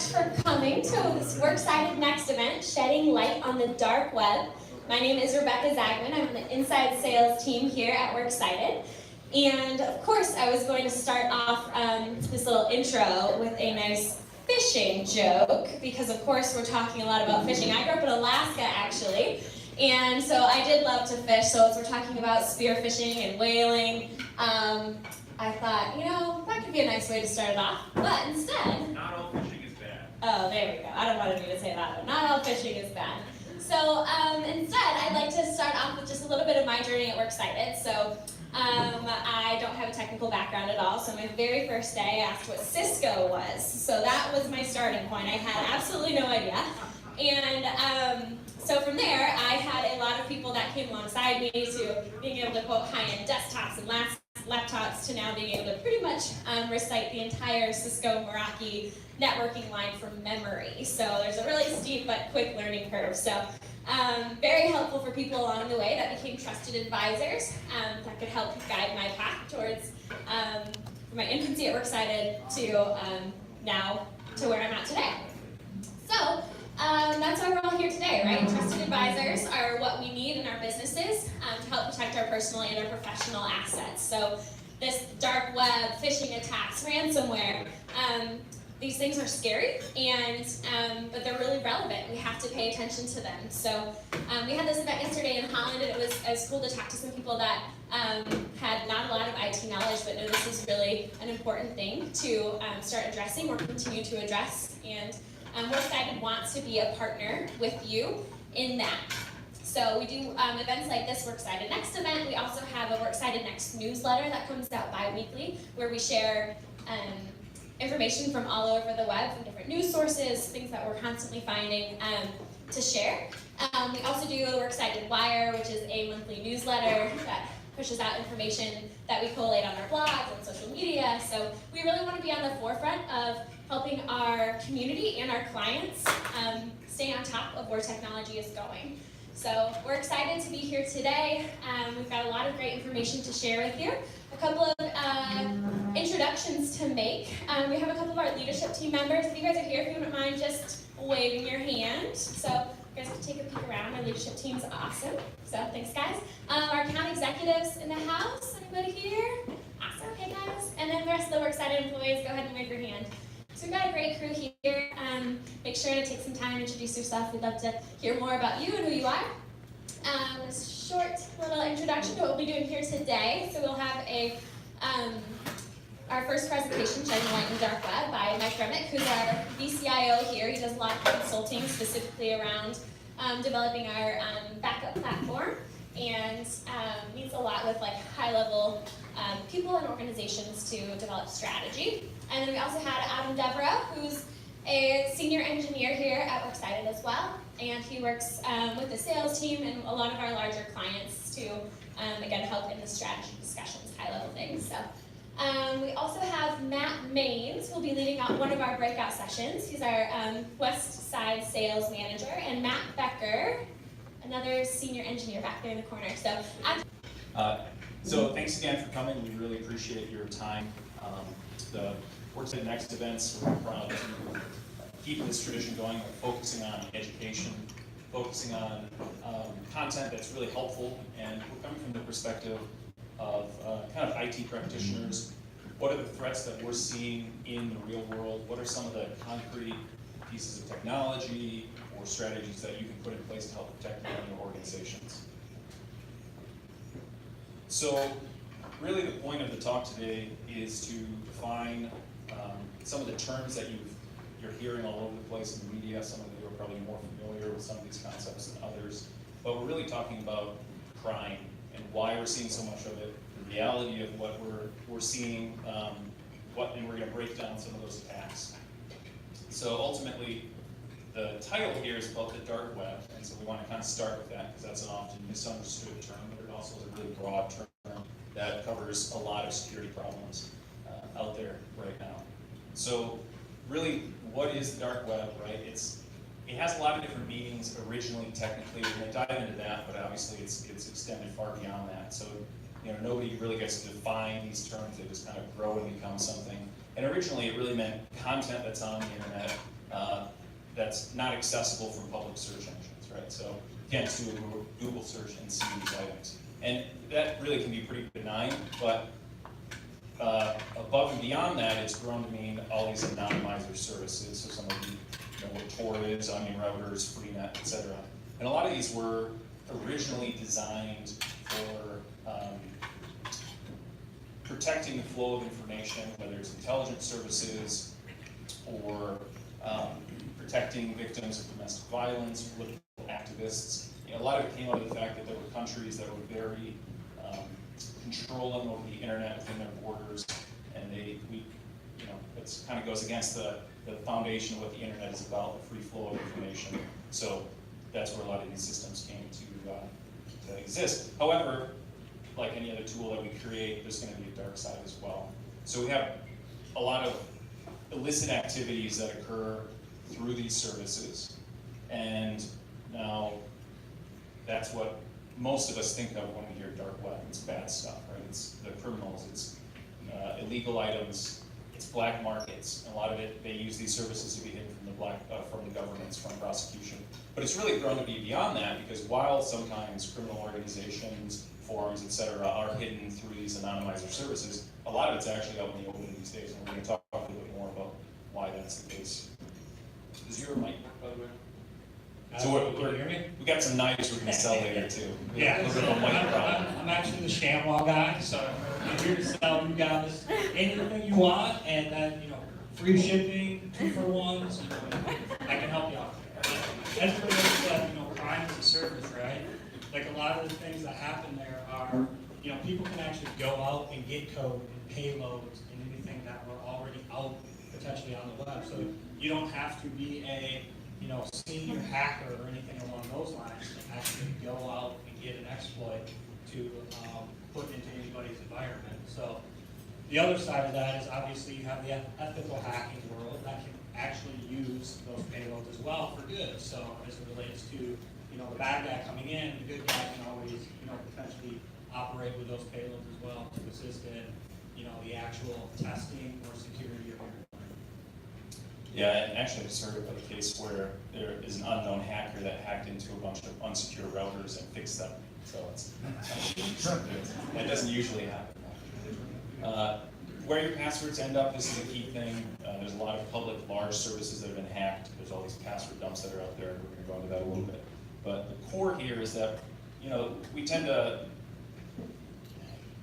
for coming to this Worksighted Next event, Shedding Light on the Dark Web. My name is Rebecca Zagman. I'm on the inside sales team here at Worksighted. And of course, I was going to start off this little intro with a nice fishing joke, because of course we're talking a lot about fishing. I grew up in Alaska, actually, and so I did love to fish. So as we're talking about spearfishing and whaling, I thought, you know, that could be a nice way to start it off. But instead, not all fishing is bad. Oh, there we go. I don't want me to say that, but not all fishing is bad. So instead, I'd like to start off with just a little bit of my journey at Worksighted. So I don't have a technical background at all, so my very first day I asked what Cisco was. So that was my starting point. I had absolutely no idea. And so from there, I had a lot of people that came alongside me to being able to quote high-end desktops and laptops to now being able to pretty much recite the entire Cisco Meraki networking line from memory. So there's a really steep but quick learning curve. So very helpful for people along the way that became trusted advisors that could help guide my path towards from my infancy at Worksighted to now to where I'm at today. So that's why we're all here today, right? Trusted advisors are what we need in our businesses to help protect our personal and our professional assets. So this dark web, phishing attacks, ransomware, these things are scary, and but they're really relevant. We have to pay attention to them. So we had this event yesterday in Holland, and it was cool to talk to some people that had not a lot of IT knowledge, but know this is really an important thing to start addressing or continue to address. And Worksighted wants to be a partner with you in that. So we do events like this Worksighted Next event. We also have a Worksighted Next newsletter that comes out bi-weekly, where we share information from all over the web, from different news sources, things that we're constantly finding to share. We also do a Worksighted Wire, which is a monthly newsletter that pushes out information that we collate on our blogs and social media. So we really want to be on the forefront of helping our community and our clients stay on top of where technology is going. So we're excited to be here today. We've got a lot of great information to share with you. A couple of introductions to make. We have a couple of our leadership team members. If you guys are here, if you wouldn't mind just waving your hand. So you guys can take a peek around. Our leadership team's awesome. So thanks, guys. Our account executives in the house. Anybody here? Awesome. Okay, guys. And then the rest of the Worksighted employees, go ahead and wave your hand. So we've got a great crew here. Make sure to take some time to introduce yourself. We'd love to hear more about you and who you are. A short little introduction to what we'll be doing here today. So we'll have our first presentation, Shedding Light on the Dark Web, by Mike Remick, who's our VCIO here. He does a lot of consulting specifically around developing our backup platform, and meets a lot with like high-level people and organizations to develop strategy. And then we also had Adam Devereaux, who's a senior engineer here at Worksighted as well, and he works with the sales team and a lot of our larger clients to, again, help in the strategy discussions, high-level things. So we also have Matt Maines, who will be leading out one of our breakout sessions. He's our West Side sales manager, and Matt Becker, another senior engineer back there in the corner. So thanks again for coming. We really appreciate your time. The Worksighted Next events, we're proud to keep this tradition going. We're focusing on education, focusing on content that's really helpful, and we're coming from the perspective of kind of IT practitioners. What are the threats that we're seeing in the real world? What are some of the concrete pieces of technology or strategies that you can put in place to help protect your own organizations? So really the point of the talk today is to define some of the terms that you're hearing all over the place in the media. Some of you are probably more familiar with some of these concepts than others. But we're really talking about crime and why we're seeing so much of it, the reality of what we're seeing, and we're going to break down some of those attacks. So ultimately, the title here is about the dark web, and so we want to kind of start with that because that's an often misunderstood term, but it also is a really broad term that covers a lot of security problems out there right now. So really, what is the dark web, right? It has a lot of different meanings originally, technically. We're going to dive into that, but obviously it's extended far beyond that. So nobody really gets to define these terms. They just kind of grow and become something And originally it really meant content that's on the internet that's not accessible from public search engines, right? So you can't just do a Google search and see these items. And that really can be pretty benign, but above and beyond that, it's grown to mean all these anonymizer services. So some of you know what Tor is, Onion routers, Freenet, et cetera. And a lot of these were originally designed for protecting the flow of information, whether it's intelligence services or protecting victims of domestic violence, political activists. You know, a lot of it came out of the fact that there were countries that were very controlling over the internet within their borders, and it kind of goes against the foundation of what the internet is about, the free flow of information. So that's where a lot of these systems came to exist. However, like any other tool that we create, there's going to be a dark side as well. So we have a lot of illicit activities that occur through these services, and now that's what most of us think of when we hear dark web. It's bad stuff, right? It's the criminals, it's illegal items, it's black markets. And a lot of it, they use these services to be hidden from the governments, from prosecution. But it's really grown to be beyond that, because while sometimes criminal organizations, forums, et cetera, are hidden through these anonymizer services, a lot of it's actually out in the open these days, and we're going to talk a little bit more about why that's the case. Does your mic work, by the way? So we got some knives we're going to sell later too. Yeah, a little bit of a mic problem. I'm actually the ShamWow guy, so I'm here to sell you guys anything you want, and then free shipping, 2-for-1s. I can help you out. As for crime as a service, right? Like a lot of the things that happen there are, people can actually go out and get code and payloads and anything that were already out potentially on the web. So you don't have to be a senior hacker or anything along those lines to actually go out and get an exploit to put into anybody's environment. So the other side of that is obviously you have the ethical hacking world that can actually use those payloads as well for good. So as it relates to the bad guy coming in, the good guy can always potentially operate with those payloads as well to assist in the actual testing or security of your environment. Yeah, and actually I just heard about a case where there is an unknown hacker that hacked into a bunch of unsecure routers and fixed them. So that doesn't usually happen. Where your passwords end up, this is a key thing. There's a lot of public large services that have been hacked. There's all these password dumps that are out there. We're going to go into that a little bit. But the core here is that we tend to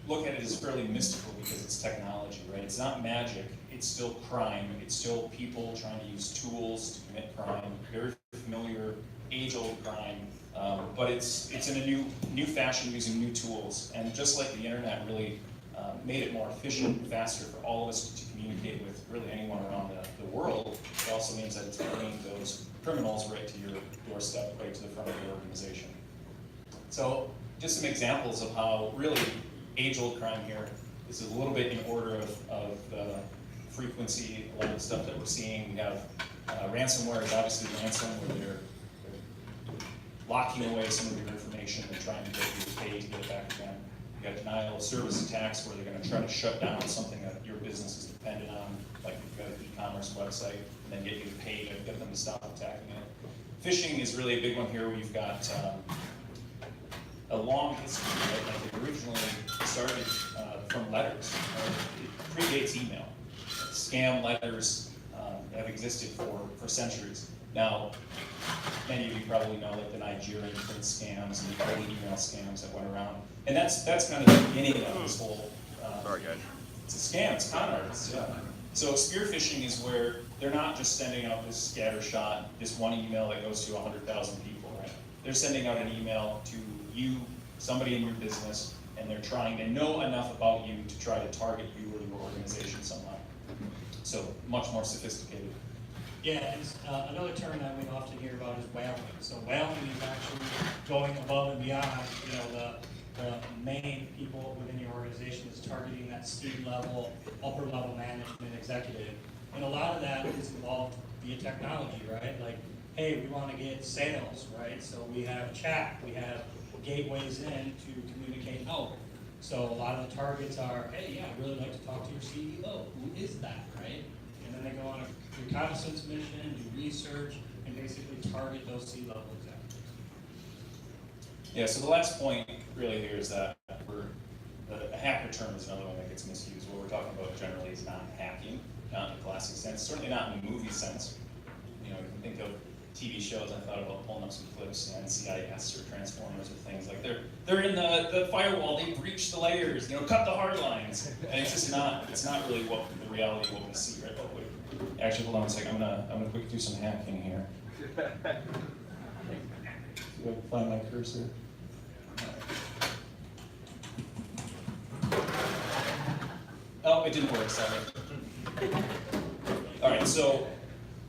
look at it as fairly mystical because it's technology, right? It's not magic. It's still crime. It's still people trying to use tools to commit crime. Very familiar, age-old crime, but it's in a new fashion using new tools. And just like the internet really made it more efficient and faster for all of us to communicate with really anyone around the world, it also means that it's bringing those criminals right to your doorstep, right to the front of your organization. So just some examples of how really age-old crime here. This is a little bit in order of frequency, a lot of the stuff that we're seeing. We have ransomware is obviously ransom, where they're locking away some of your information and trying to get you to pay to get it back again. You got denial of service attacks, where they're going to try to shut down something that your business is dependent on, like you've got an e-commerce website, and then get you to pay to get them to stop attacking it. Phishing is really a big one here. We've got a long history, right? Like it originally started from letters. It predates email. Scam letters have existed for centuries. Now, many of you probably know like the Nigerian print scams and the early email scams that went around. And that's kind of the beginning of this whole, Sorry, guys. It's a scam, it's con artists, yeah. So spear phishing is where they're not just sending out this scattershot, this one email that goes to 100,000 people, right? They're sending out an email to you, somebody in your business, and they're trying to know enough about you to try to target you or your organization somehow. So much more sophisticated. Yeah, and another term that we often hear about is whaling. So whaling is actually going above and beyond, the main people within your organization is targeting that C-level, upper-level management executive. And a lot of that is involved via technology, right? Like, hey, we want to get sales, right? So we have chat, we have gateways in to communicate out. So a lot of the targets are, hey, yeah, I'd really like to talk to your CEO. Who is that, right? And then they go on a reconnaissance mission, do research, and basically target those C-level executives. Yeah, so the last point really here is that a hacker term is another one that gets misused. What we're talking about generally is not hacking, not in the classic sense, certainly not in the movie sense. You know, you can think of TV shows. I thought about pulling up some clips, NCIS or Transformers or things like they're in the firewall. They breach the layers, cut the hard lines, and it's not really what the reality of what we see, right? Oh wait, actually, hold on a second. I'm gonna quick do some hacking here. See if I can find my cursor. Oh, it didn't work. Sorry. All right, so.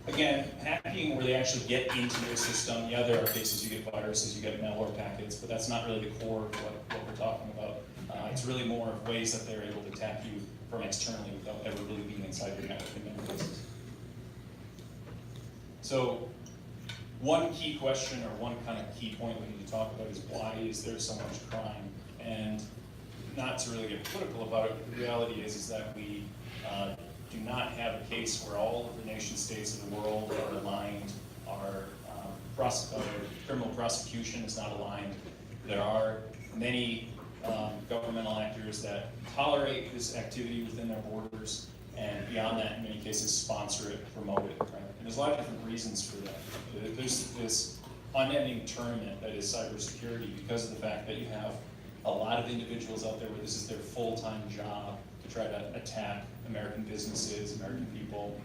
Again, hacking where they actually get into your system, yeah, there are cases you get viruses, you get malware packets, but that's not really the core of what we're talking about. It's really more of ways that they're able to attack you from externally without ever really being inside your network in many cases. So one key question or one kind of key point we need to talk about is why is there so much crime? And not to really get political about it, but the reality is that we do not have a case where all of the nation states of the world are aligned, our criminal prosecution is not aligned. There are many governmental actors that tolerate this activity within their borders, and beyond that, in many cases, sponsor it, promote it. Right? And there's a lot of different reasons for that. There's this unending tournament that is cybersecurity because of the fact that you have a lot of individuals out there where this is their full-time job to try to attack American businesses, American people,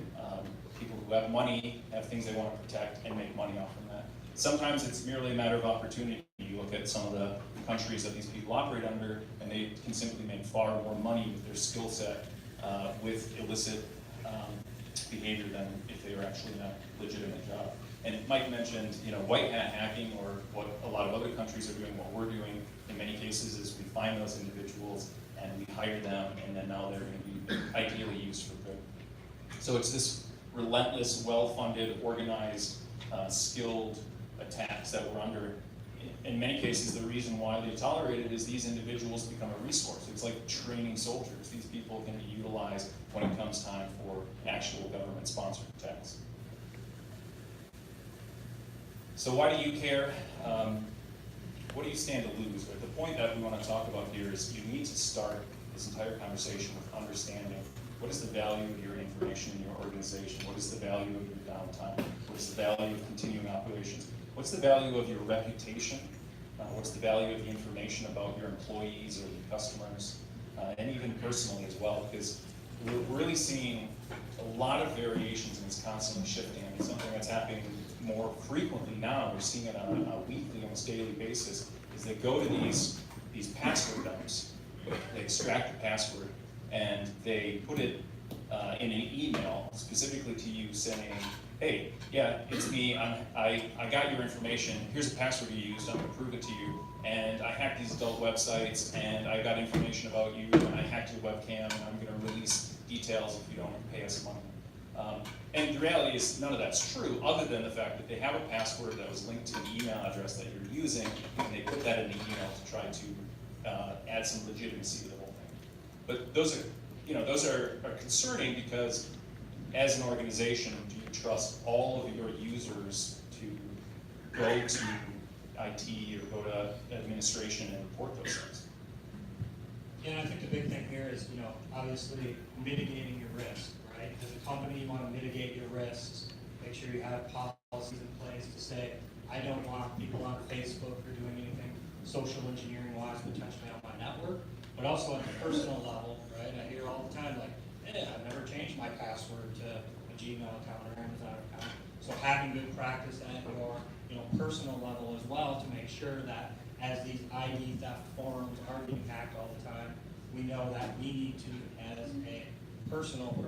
people who have money, have things they want to protect, and make money off from that. Sometimes it's merely a matter of opportunity. You look at some of the countries that these people operate under, and they can simply make far more money with their skill set with illicit behavior than if they were actually in a legitimate job. And Mike mentioned, white hat hacking, or what a lot of other countries are doing, what we're doing in many cases is we find those individuals and we hire them, and then now they're going to be ideally used for good. So it's this relentless, well-funded, organized, skilled attacks that we're under. In many cases, the reason why they tolerate it is these individuals become a resource. It's like training soldiers. These people can be utilized when it comes time for actual government-sponsored attacks. So why do you care? What do you stand to lose? Right? The point that we want to talk about here is you need to start this entire conversation with understanding what is the value of your information in your organization? What is the value of your downtime? What is the value of continuing operations? What's the value of your reputation? What's the value of the information about your employees or your customers? And even personally as well, because we're really seeing a lot of variations and it's constantly shifting. I mean, something that's happening more frequently now, we're seeing it on a weekly, almost daily basis, is they go to these password dumps. They extract the password and they put it in an email specifically to you saying, hey, yeah, it's me, I got your information, here's the password you used, I'm gonna prove it to you, and I hacked these adult websites, and I got information about you, and I hacked your webcam, and I'm gonna release details if you don't pay us money. And the reality is none of that's true, other than the fact that they have a password that was linked to an email address that you're using, and they put that in the email to try to add some legitimacy to the whole thing. But those are concerning because as an organization, do you trust all of your users to go to IT or go to administration and report those things? Yeah, I think the big thing here is, obviously mitigating your risk, right? As a company, you want to mitigate your risks. Make sure you have policies in place to say, I don't want people on Facebook or doing anything social engineering-wise potentially on my network, but also at the personal level, right? I hear all the time, like, I've never changed my password to a Gmail account or Amazon account. So having good practice at your personal level as well to make sure that as these ID theft forums are being hacked all the time, we know that we need to, as a personal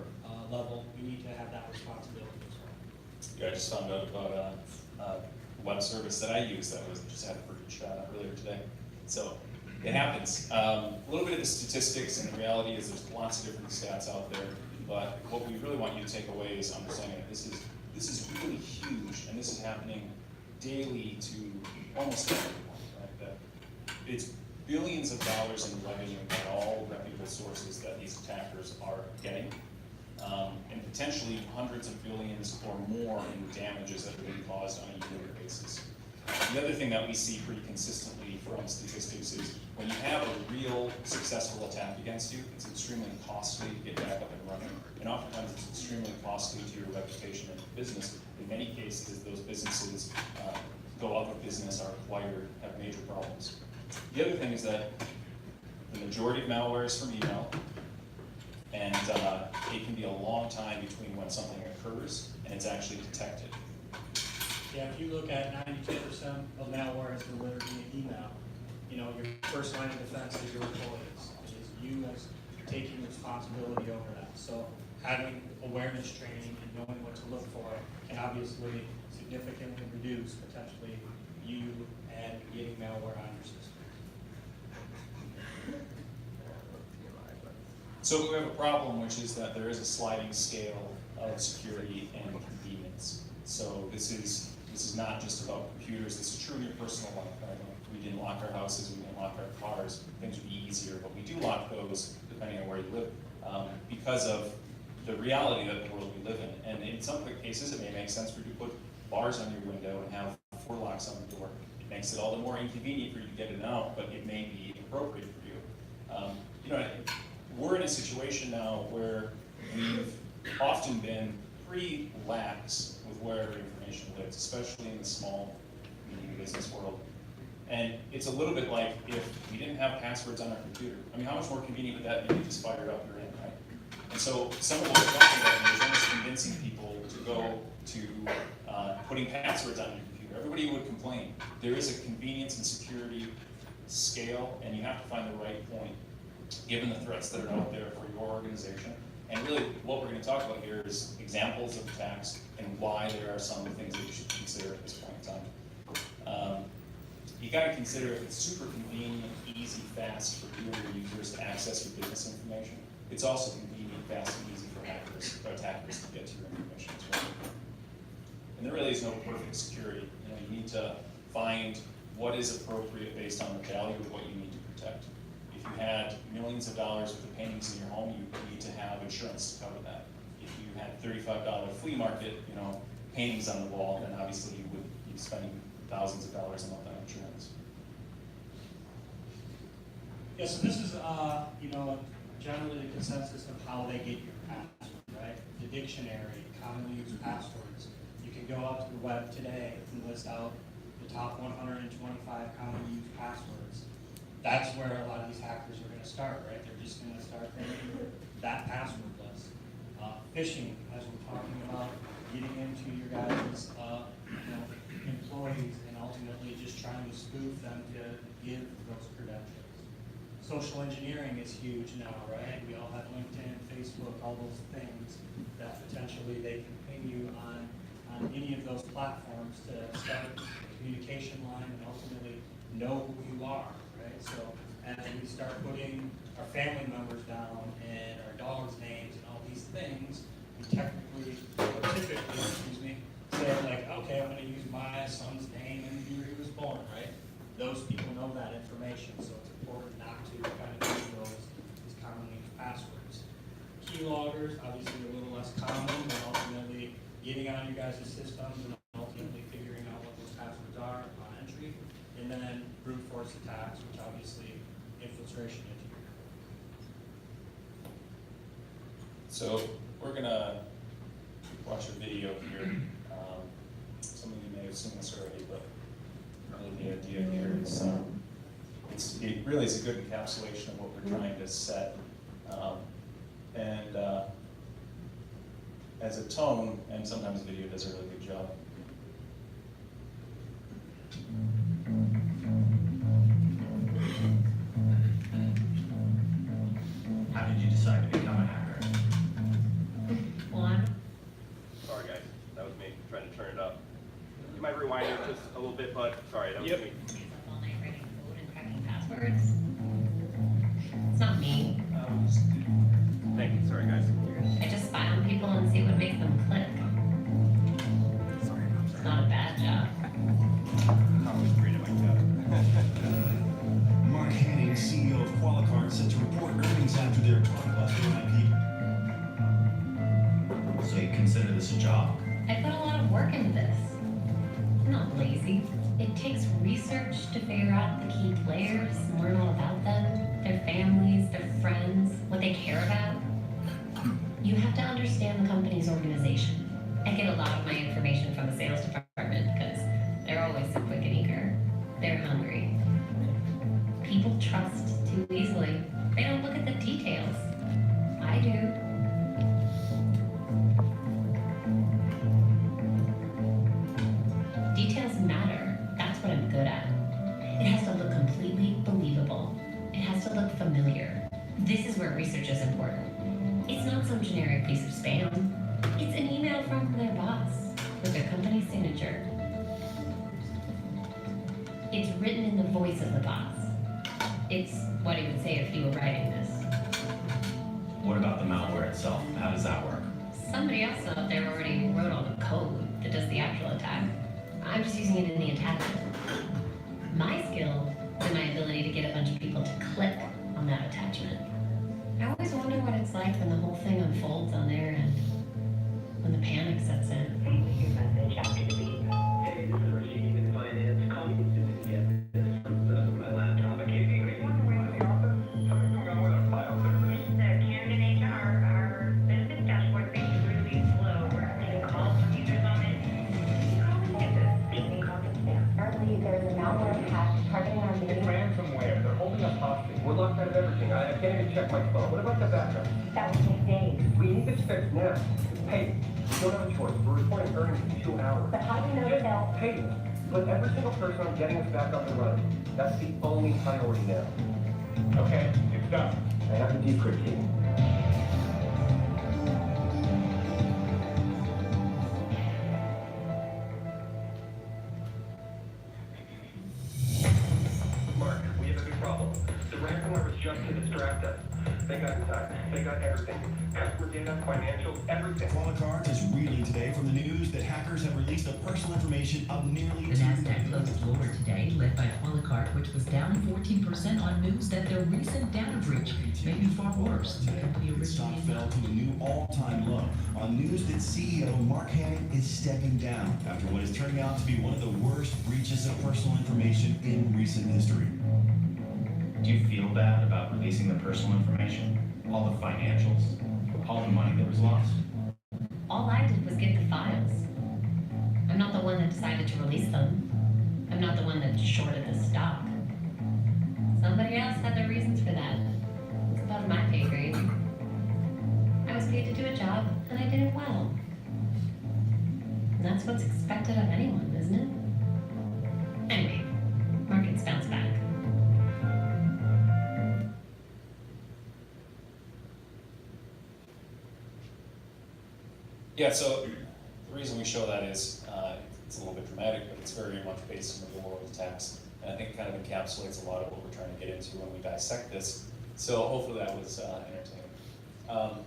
level, we need to have that responsibility as well. Yeah, I just found out about a web service that I use that just had a breach earlier today. So it happens. A little bit of the statistics and the reality is there's lots of different stats out there, but what we really want you to take away is understanding that this is really huge, and this is happening daily to almost everyone. Right? That it's billions of dollars in revenue by all reputable sources that these attackers are getting, and potentially hundreds of billions or more in damages that are being caused on a yearly basis. The other thing that we see pretty consistently from statistics is when you have a real successful attack against you, it's extremely costly to get back up and running, and oftentimes it's extremely costly to your reputation and business. In many cases, those businesses go out of business, are acquired, have major problems. The other thing is that the majority of malware is from email, and it can be a long time between when something occurs and it's actually detected. Yeah, if you look at 92% of malware is delivered via email, you know, your first line of defense is your employees. It is you as taking responsibility over that. So having awareness training and knowing what to look for can obviously significantly reduce potentially you and getting malware on your system. So we have a problem, which is that there is a sliding scale of security and convenience. So this is not just about computers. This is true in your personal life. Right? We didn't lock our houses, we didn't lock our cars. Things would be easier, but we do lock those depending on where you live, because of the reality of the world we live in. And in some cases, it may make sense for you to put bars on your window and have 4 locks on the door. It makes it all the more inconvenient for you to get in and out, but it may be appropriate for you. You know, we're in a situation now where we've often been pretty lax with where information lives, especially in the small, medium business world. And it's a little bit like if we didn't have passwords on our computer. I mean, how much more convenient would that be? You just fire it up, you're in, right? And so some of what we're talking about here is almost convincing people to go to putting passwords on your computer. Everybody would complain. There is a convenience and security scale, and you have to find the right point, given the threats that are out there for your organization. And really, what we're going to talk about here is examples of attacks and why there are some things that you should consider at this point in time. You got to consider if it's super convenient, easy, fast for you and your users to access your business information. It's also convenient, fast, and easy for hackers or attackers to get to your information as well. And there really is no perfect security. You know, you need to find what is appropriate based on the value of what you need to protect. If you had millions of dollars worth of paintings in your home, you need to have insurance to cover that. If you had $35 flea market, you know, paintings on the wall, then obviously you would be spending thousands of dollars a month on insurance. Yeah, so this is, you know, generally the consensus of how they get your password, right? The dictionary, commonly used passwords. You can go out to the web today and list out the top 125 commonly used passwords. That's where a lot of these hackers are going to start, right? They're just going to start making that password list. Phishing, as we're talking about, getting into your guys' employees and ultimately just trying to spoof them to give those credentials. Social engineering is huge now, right? We all have LinkedIn, Facebook, all those things that potentially they can ping you on any of those platforms to start a communication line and ultimately know who you are, right? So as we start putting our family members down and our dogs' names and all these things, we typically, say like, okay, I'm going to use my son's name and the year he was born, right? Those people know that information, so it's important not to kind of use those as commonly used passwords. Keyloggers, obviously a little less common, but ultimately getting on your guys' systems and ultimately figuring out what those passwords are on entry. And then brute force attacks, which obviously infiltration into your code. So we're going to watch a video here. Some of you may have seen this already, but really the idea here is it really is a good encapsulation of what we're trying to set. And as a tone, and sometimes video does a really good job. How did you decide to become a hacker? One. Sorry guys, that was me trying to turn it up. You might rewind it just a little bit, but sorry, that was me. Stays up all night writing code and cracking passwords. It's not me. Thank you, sorry guys. I just spy on people and see what makes them click. It's not a bad job. How was freedom I got? Mark Haney a job? I put a lot of work into this. I'm not lazy. It takes research to figure out the key players, learn all about them, their families, their friends, what they care about. You have to understand the company's organization. I get a lot of my information from the sales department because they're always so quick and eager. They're hungry. People trust too easily. They don't look at the details. I do. Details matter. That's what I'm good at. It has to look completely believable. It has to look familiar. This is where research is important. It's not some generic piece of spam. It's an email from their boss with their company signature. It's written in the voice of the boss. It's what he would say if he were writing this. What about the malware itself? How does that work? Somebody else out there already wrote all the code that does the actual attack. I'm just using it in the attachment. My skill is in my ability to get a bunch of people to click on that attachment. I always wonder what it's like when the whole thing unfolds on their end, when the panic sets in. Leave your message after the beep. Hey, this is Rashid in finance. Call me as soon as you get this from my laptop. Okay, are you on the way to the office? Something's going on with our file servers. The candidate our benefits dashboard page is really slow. We're getting calls from users on it. Get this beeping content spam. Apparently, there's a malware attack targeting our It's meeting. ransomware. They're holding us hostage. We're locked out of everything. I can't even check my phone. What about the backup? That will take days. We need this fixed now. Hey, we don't have a choice. We're reporting earnings in 2 hours. But how do you know that they'll... Hey, put every single person on getting us back up and running. That's the only priority now. Okay, it's done. I have the decrypt key. Mark, we have a big problem. The ransomware was just to distract us. They got inside. They got everything. Customer data, financials, everything. Qualicards is reeling today from the news that hackers have released the personal information of nearly The Nasdaq closed lower today, led by Qualicard, which was down 14% on news that their recent data breach may be far worse than the company The stock originally fell to a new all-time low on news that CEO Mark Hannon is stepping down after what is turning out to be one of the worst breaches of personal information in recent history. Do you feel bad about releasing the personal information? All the financials? All the money that was lost? All I did was get the files. I'm not the one that decided to release them. I'm not the one that shorted the stock. Somebody else had their reasons for that. It's above my pay grade. I was paid to do a job, and I did it well. And that's what's expected of anyone, isn't it? Anyway, markets bounce back. Yeah, so the reason we show that is it's a little bit dramatic, but it's very much based on the real world attacks. And I think it kind of encapsulates a lot of what we're trying to get into when we dissect this. So hopefully that was entertaining.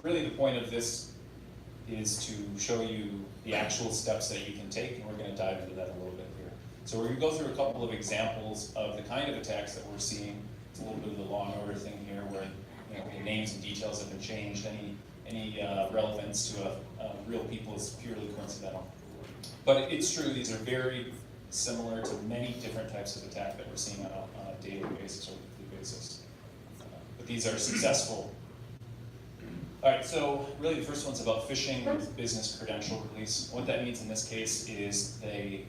Really the point of this is to show you the actual steps that you can take, and we're going to dive into that a little bit here. So we're going to go through a couple of examples of the kind of attacks that we're seeing. It's a little bit of the law and order thing here where the names and details have been changed. Any relevance to real people is purely coincidental. But it's true, these are very similar to many different types of attack that we're seeing on a daily basis or weekly basis. But these are successful. All right, so really the first one's about phishing with business credential release. What that means in this case is they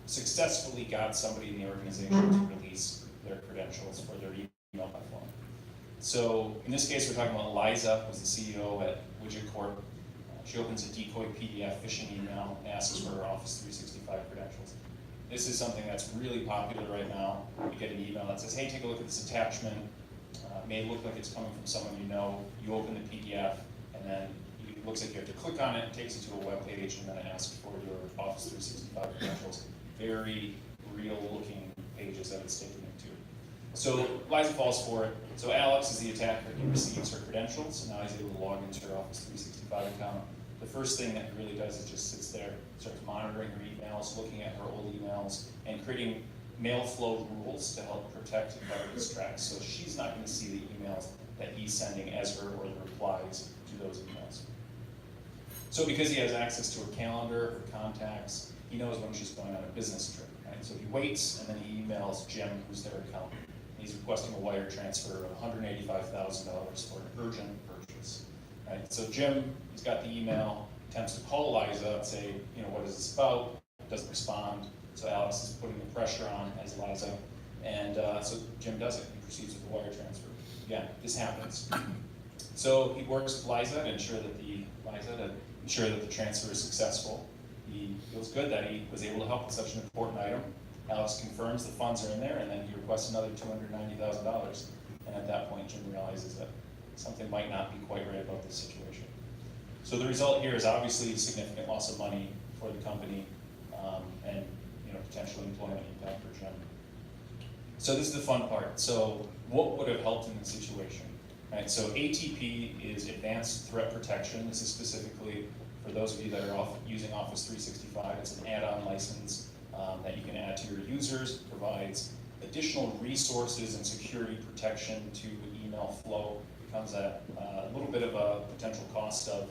successfully got somebody in the organization to release their credentials for their email platform. So in this case, we're talking about Liza, who's the CEO at Widget Corp. She opens a decoy PDF phishing email and asks for her Office 365 credentials. This is something that's really popular right now. You get an email that says, hey, take a look at this attachment. It may look like it's coming from someone you know. You open the PDF, and then it looks like you have to click on it, it takes you to a web page, and then it asks for your Office 365 credentials. Very real-looking pages that it's taking you to. So Liza falls for it. So Alex is the attacker. He receives her credentials, and now he's able to log into her Office 365 account. The first thing that he really does is just sits there, starts monitoring her emails, looking at her old emails, and creating mail flow rules to help protect and better his tracks. So she's not going to see the emails that he's sending as her or the replies to those emails. So because he has access to her calendar, her contacts, he knows when she's going on a business trip, right? So he waits and then he emails Jim, who's their accountant. He's requesting a wire transfer of $185,000 for an urgent purchase, right? So Jim, he's got the email, attempts to call Liza and say, you know, what is this about? Doesn't respond. So Alex is putting the pressure on as Liza, and so Jim does it. He proceeds with the wire transfer. Yeah, this happens. So he works with Liza to ensure that the transfer is successful. He feels good that he was able to help with such an important item. Alex confirms the funds are in there, and then he requests another $290,000. And at that point, Jim realizes that something might not be quite right about this situation. So the result here is obviously significant loss of money for the company, and potential employment impact for Jim. So this is the fun part. So what would have helped in this situation? Right, so ATP is Advanced Threat Protection. This is specifically for those of you that are using Office 365. It's an add-on license that you can add to your users. It provides additional resources and security protection to email flow. It comes at a little bit of a potential cost of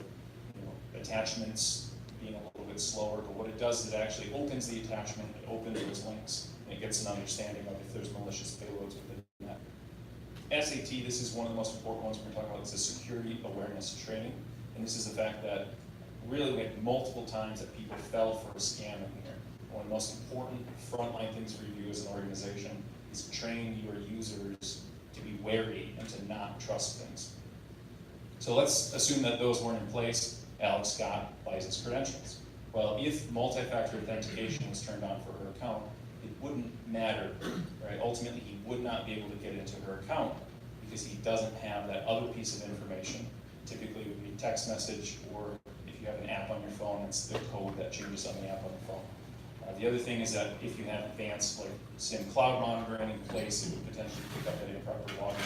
attachments being a little bit slower, but what it does is it actually opens the attachment, it opens those links, and it gets an understanding of if there's malicious payloads within that. SAT, this is one of the most important ones we're going to talk about. It's a security awareness training, and this is the fact that really we had multiple times that people fell for a scam in here. One of the most important frontline things for you as an organization is to train your users to be wary and to not trust things. So let's assume that those weren't in place. Alex got Liza's credentials. Well, if multi-factor authentication was turned on for her account, it wouldn't matter, right? Ultimately, he would not be able to get into her account because he doesn't have that other piece of information. Typically, it would be a text message, or if you have an app on your phone, it's the code that changes on the app on the phone. The other thing is that if you have advanced SIM cloud monitoring in place, it would potentially pick up that improper logging.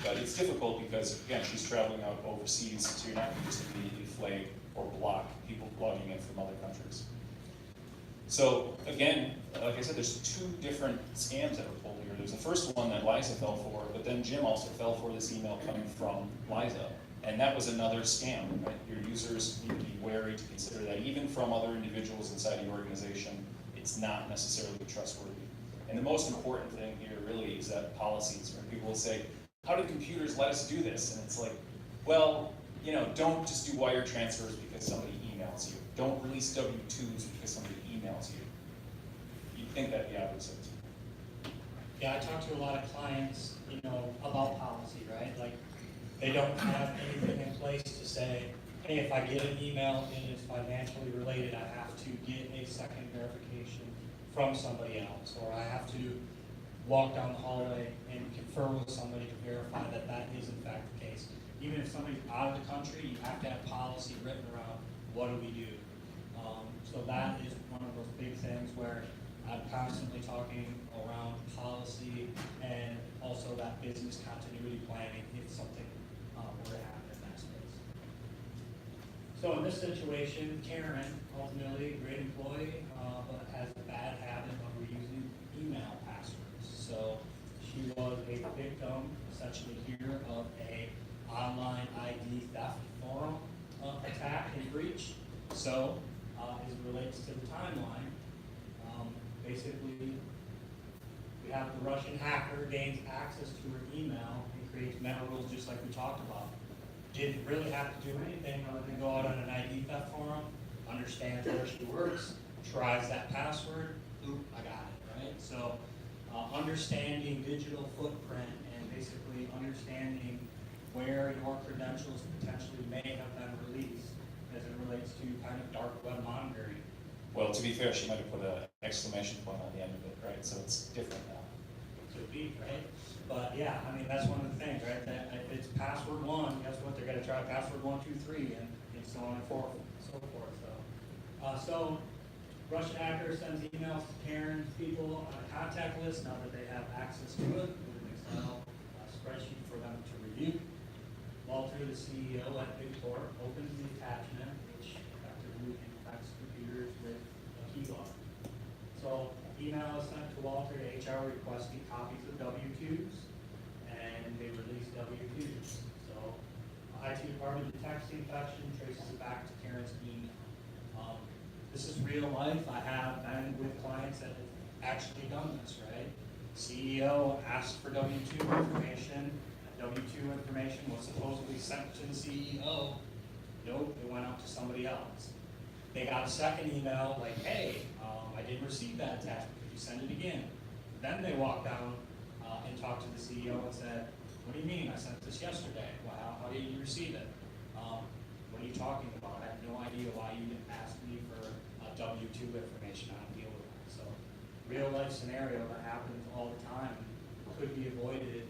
But it's difficult because, again, she's traveling out overseas, so you're not going to just immediately flag or block people logging in from other countries. So again, like I said, there's two different scams that were pulled here. There's the first one that Liza fell for, but then Jim also fell for this email coming from Liza. And that was another scam, right? Your users need to be wary to consider that even from other individuals inside the organization, it's not necessarily trustworthy. And the most important thing here really is that policies, where people will say, how do computers let us do this? And it's like, well, don't just do wire transfers because somebody emails you. Don't release W-2s because somebody emails you. You'd think that'd be opposite. Yeah, I talk to a lot of clients, about policy, right? Like, they don't have anything in place to say, hey, if I get an email and it's financially related, I have to get a second verification from somebody else, or I have to walk down the hallway and confer with somebody to verify that that is in fact the case. Even if somebody's out of the country, you have to have policy written around what do we do. So that is one of those big things where I'm constantly talking around policy and also that business continuity planning if something were to happen in that space. So in this situation, Karen, ultimately a great employee, but has a bad habit of reusing email passwords. So she was a victim, essentially here, of a online ID theft forum attack and breach. So as it relates to the timeline, basically we have the Russian hacker gains access to her email and creates meta rules just like we talked about. Didn't really have to do anything other than go out on an ID theft forum, understands where she works, tries that password, oop, I got it, right? So understanding digital footprint and basically understanding where your credentials potentially may have been released as it relates to kind of dark web monitoring. Well, to be fair, she might have put an exclamation point on the end of it, right? So it's different now. Could be, right? But yeah, I mean, that's one of the things, right? That if it's password one, guess what? They're going to try password 1, 2, 3, and so on and so forth. So Russian hacker sends emails to Karen's people on a contact list now that they have access to it with an Excel spreadsheet for them to review. Walter, the CEO at Big Corp, opens the attachment, which effectively infects computers with a keylogger. So email is sent to Walter to HR requesting copies of W-2s, and they release W-2s. So IT department detects the infection, traces it back to Karen Karen's email. This is real life. I have been with clients that have actually done this, right? CEO asked for W-2 information. W-2 information was supposedly sent to the CEO. Nope, it went out to somebody else. They got a second email like, hey, I didn't receive that attachment. Could you send it again? Then they walked down and talked to the CEO and said, what do you mean? I sent this yesterday. Well, how did you receive it? What are you talking about? I have no idea why you didn't ask me for W-2 information. I don't deal with that. So, real life scenario that happens all the time could be avoided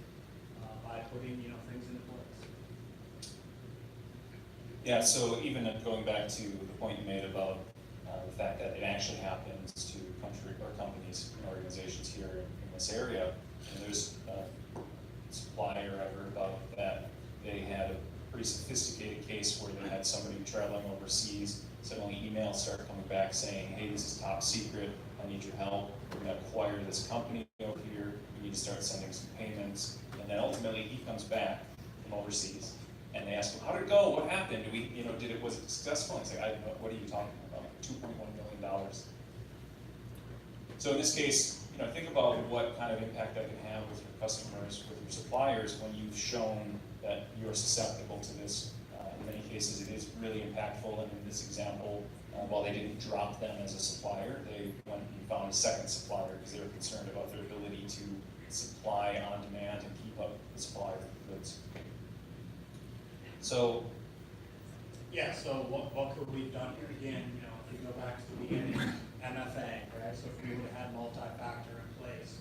by putting things into place. Yeah, so even going back to the point you made about the fact that it actually happens to companies and organizations here in this area, and there's a supplier I heard about that they had a pretty sophisticated case where they had somebody traveling overseas, suddenly emails start coming back saying, hey, this is top secret, I need your help, we're going to acquire this company over here, we need to start sending some payments, and then ultimately he comes back from overseas, and they ask him, how did it go, what happened, was it successful? And he's like, what are you talking about, $2.1 million. So in this case, think about what kind of impact that can have with your customers, with your suppliers, when you've shown that you're susceptible to this. In many cases, it is really impactful, and in this example, while they didn't drop them as a supplier, they went and found a second supplier because they were concerned about their ability to supply on demand and keep up the supply of goods. So, yeah, so what could we have done here? Again, if you go back to the beginning, MFA, right? So if we would have had multi-factor in place,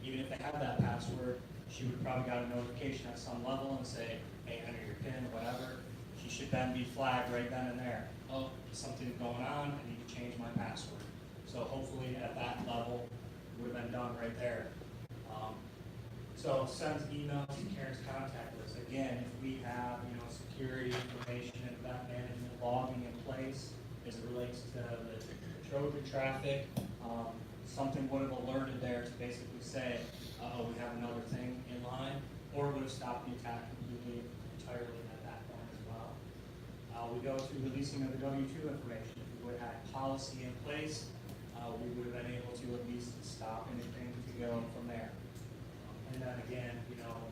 even if they had that password, she would have probably got a notification at some level and say, hey, enter your PIN, whatever. She should then be flagged right then and there. Oh, something's going on, I need to change my password. So hopefully at that level, it would have been done right there. So sends email to Karen's contact list. Again, if we have security information and event management logging in place as it relates to the Trojan traffic, something would have alerted there to basically say, we have another thing in line, or it would have stopped the attack completely, entirely at that point as well. We go to releasing of the W-2 information. If we would have had policy in place, we would have been able to at least stop anything to go from there. And then again,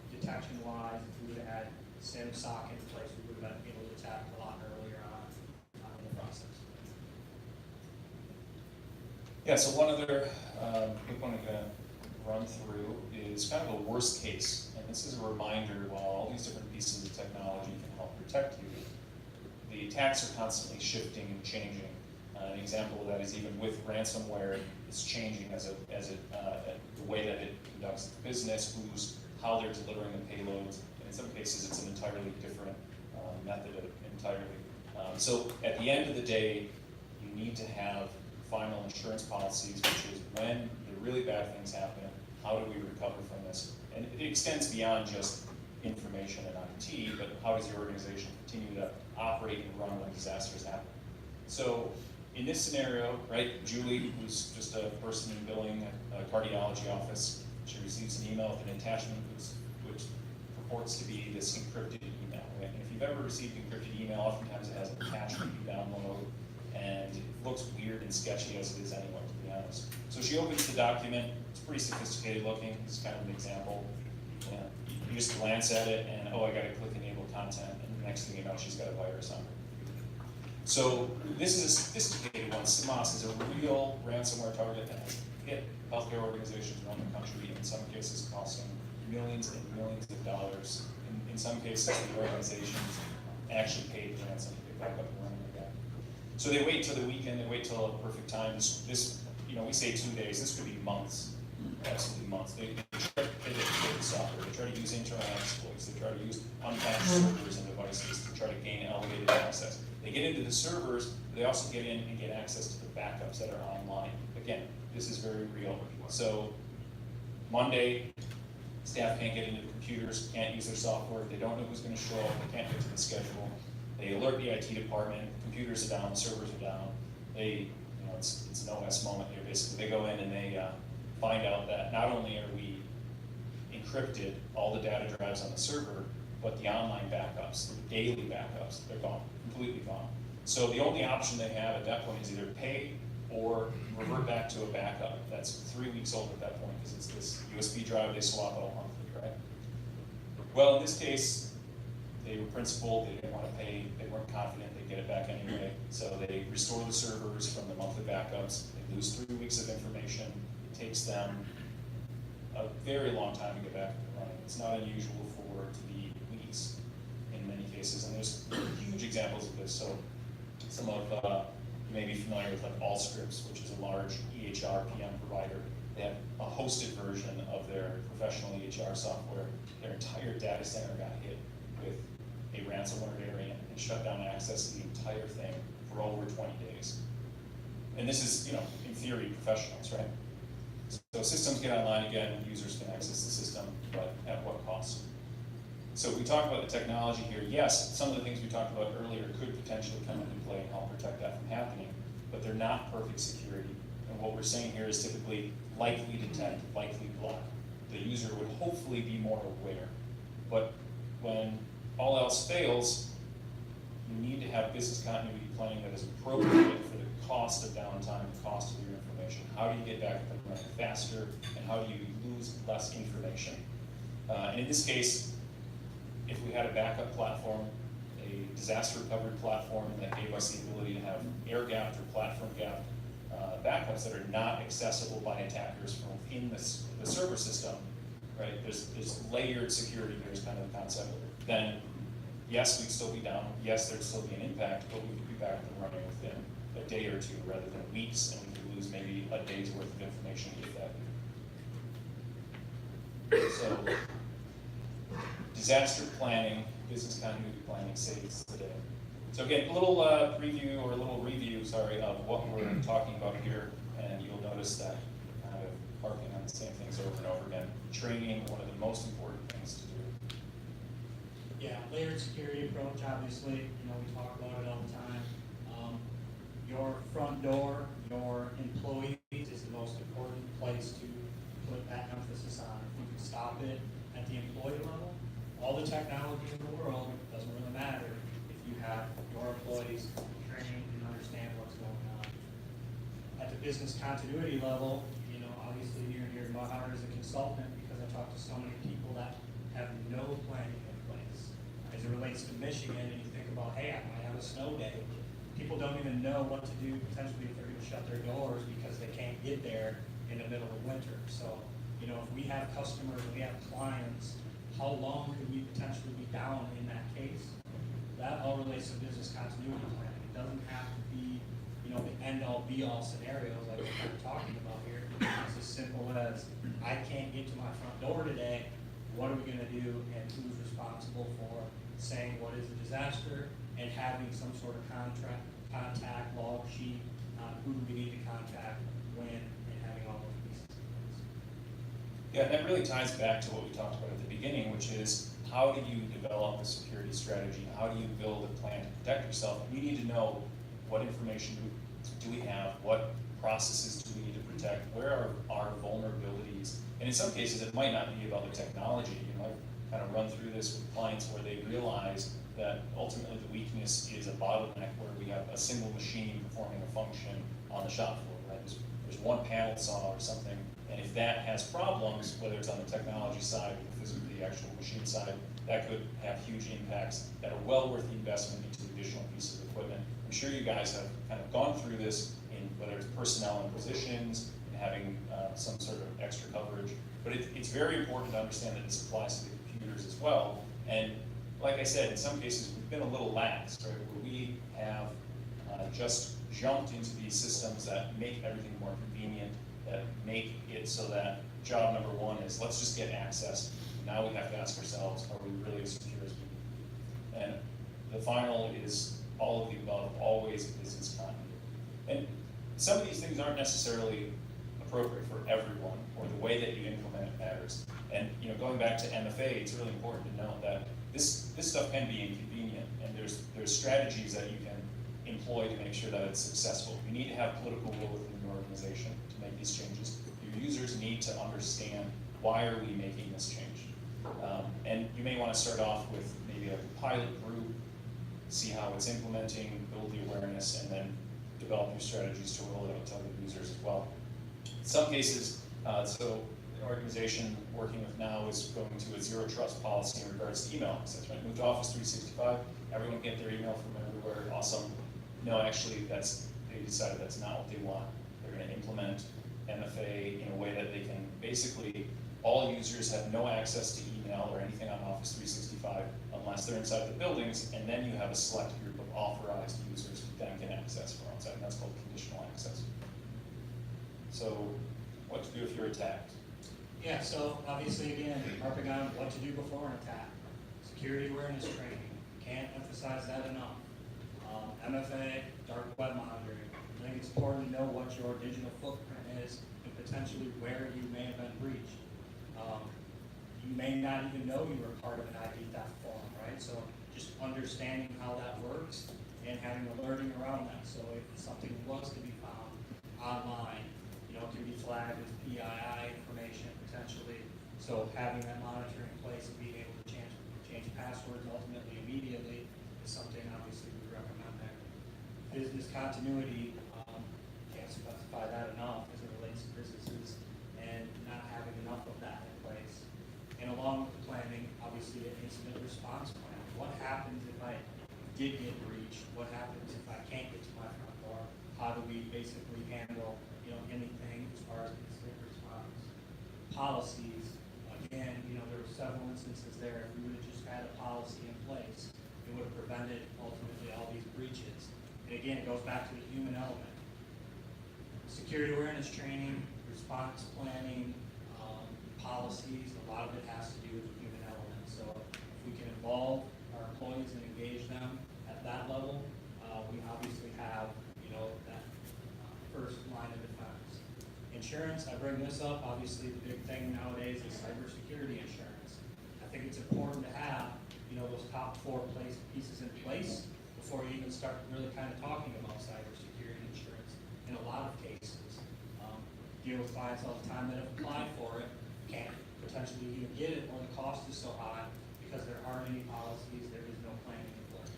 detection-wise, if we would have had SIM sock in place, we would have been able to attack a lot earlier on in the process. yeah, so one other quick one I'm going to run through is kind of a worst case, and this is a reminder while all these different pieces of technology can help protect you, the attacks are constantly shifting and changing. An example of that is even with ransomware, it's changing as the way that it conducts its business, how they're delivering the payloads, and in some cases it's an entirely different method entirely. So at the end of the day, you need to have final insurance policies, which is when the really bad things happen, how do we recover from this? And it extends beyond just information and IT, but how does your organization continue to operate and run when disasters happen? So in this scenario, right, Julie, who's just a person in billing at a cardiology office, she receives an email with an attachment which purports to be this encrypted email. Right? And if you've ever received encrypted email, oftentimes it has an attachment you download, and it looks weird and sketchy as it is anyway, to be honest. So she opens the document, it's pretty sophisticated looking, it's kind of an example. You just glance at it and, oh, I gotta click enable content, and the next thing you know, she's got a virus on her. So this is a sophisticated one. CMOS is a real ransomware target that has hit healthcare organizations around the country, in some cases costing millions and millions of dollars. In some cases, the organizations actually paid the ransom to get back up and running again. So they wait till the weekend, they wait till a perfect time. This we say 2 days, this could be months, absolutely months. They try to deploy the software, they try to use internal exploits, they try to use unpatched servers and devices to try to gain elevated access. They get into the servers, they also get in and get access to the backups that are online. Again, this is very real. So Monday, staff can't get into the computers, can't use their software, they don't know who's going to show up, they can't get to the schedule. They alert the IT department, computers are down, servers are down. It's an OS moment here, basically. They go in and they find out that not only are we encrypted all the data drives on the server, but the online backups, the daily backups, they're gone, completely gone. So the only option they have at that point is either pay or revert back to a backup. That's 3 weeks old at that point, because it's this USB drive they swap out monthly, right? Well, in this case, they were principled, they didn't want to pay, they weren't confident they'd get it back anyway, so they restore the servers from the monthly backups, they lose 3 weeks of information, it takes them a very long time to get back up and running. It's not unusual for it to be weeks in many cases, and there's huge examples of this. So some of you may be familiar with like Allscripts, which is a large EHR PM provider. They have a hosted version of their professional EHR software. Their entire data center got hit with a ransomware variant and shut down access to the entire thing for over 20 days. And this is, in theory, professionals, right? So systems get online again, users can access the system, but at what cost? So we talked about the technology here. Yes, some of the things we talked about earlier could potentially come into play and help protect that from happening, but they're not perfect security. And what we're saying here is typically likely detect, likely block. The user would hopefully be more aware. But when all else fails, you need to have business continuity planning that is appropriate for the cost of downtime, the cost of your information. How do you get back up and running faster, and how do you lose less information? And in this case, if we had a backup platform, a disaster recovery platform that gave us the ability to have air-gapped or platform-gapped backups that are not accessible by attackers from within the server system, right? There's layered security there is kind of the concept. Then, yes, we'd still be down. Yes, there'd still be an impact, but we could be back up and running within a day or two rather than weeks, and we could lose maybe a day's worth of information if that. So, disaster planning, business continuity planning saves the day. So again, a little preview or a little review, of what we're talking about here, and you'll notice that kind of harping on the same things over and over again. Training, one of the most important things to do. Yeah, layered security approach, obviously, we talk about it all the time. Your front door, your employees is the most important place to put that emphasis on. If you can stop it at the employee level, all the technology in the world doesn't really matter if you have your employees trained and understand what's going on. At the business continuity level, obviously you're near my heart as a consultant because I talk to so many people that have no planning in place. As it relates to Michigan, and you think about, hey, I might have a snow day. People don't even know what to do potentially if they're going to shut their doors because they can't get there in the middle of winter. So, if we have customers, we have clients, how long could we potentially be down in that case? That all relates to business continuity planning. It doesn't have to be, the end-all be-all scenarios like we're kind of talking about here. It's as simple as, I can't get to my front door today, what are we gonna do, and who's responsible for saying what is a disaster, and having some sort of contact log sheet on who do we need to contact, when, and having all those pieces in place. Yeah, that really ties back to what we talked about at the beginning, which is how do you develop a security strategy? How do you build a plan to protect yourself? We need to know what information do we have, what processes do we need to protect, where are our vulnerabilities? And in some cases, it might not be about the technology. I've kind of run through this with clients where they realize that ultimately the weakness is a bottleneck where we have a single machine performing a function on the shop floor, right? There's one panel saw or something, and if that has problems, whether it's on the technology side or the actual machine side, that could have huge impacts that are well worth the investment into additional pieces of equipment. I'm sure you guys have kind of gone through this in whether it's personnel and positions and having some sort of extra coverage, but it's very important to understand that this applies to the computers as well. And like I said, in some cases we've been a little lax, right, where we have just jumped into these systems that make everything more convenient, that make it so that job number one is let's just get access. Now we have to ask ourselves, are we really as secure as we need to be? And the final is all of the above, always business continuity. And some of these things aren't necessarily appropriate for everyone, or the way that you implement it matters. And going back to MFA, it's really important to note that this stuff can be inconvenient, and there's strategies that you can employ to make sure that it's successful. You need to have political will within your organization to make these changes. Your users need to understand, why are we making this change? And you may want to start off with maybe a pilot group, see how it's implementing, build the awareness, and then develop new strategies to roll it out to other users as well. In some cases, so the organization we're working with now is going to a zero trust policy in regards to email. So when it moved to Office 365, everyone get their email from everywhere, awesome. No, actually, they decided that's not what they want. They're going to implement MFA in a way that they can basically, all users have no access to email or anything on Office 365 unless they're inside the buildings, and then you have a select group of authorized users who then can access from outside, and that's called conditional access. So, what to do if you're attacked? Yeah, so obviously again, harping on what to do before an attack. Security awareness training, can't emphasize that enough. MFA, dark web monitoring. I think it's important to know what your digital footprint is and potentially where you may have been breached. You may not even know you were part of an ID theft forum, right? So just understanding how that works and having alerting around that. So if something was to be found online, it can be flagged as PII information potentially. So having that monitoring in place and being able to change passwords ultimately immediately is something obviously we recommend there. Business continuity, can't specify that enough as it relates to businesses and not having enough of that in place. And along with the planning, obviously an incident response plan. What happens if I did get breached? What happens if I can't get to my front door? How do we basically handle anything as far as incident response? Policies, again, there were several instances there. If we would have just had a policy in place, it would have prevented ultimately all these breaches. And again, it goes back to the human element. Security awareness training, response planning, policies, a lot of it has to do with the human element. So if we can involve our employees and engage them at that level, we obviously have, that first line of defense. Insurance, I bring this up, obviously the big thing nowadays is cybersecurity insurance. I think it's important to have, those top 4 pieces in place before you even start really kind of talking about cybersecurity insurance in a lot of cases. Deal with clients all the time that have applied for it, can't potentially even get it, or the cost is so high because there aren't any policies, there is no planning in place.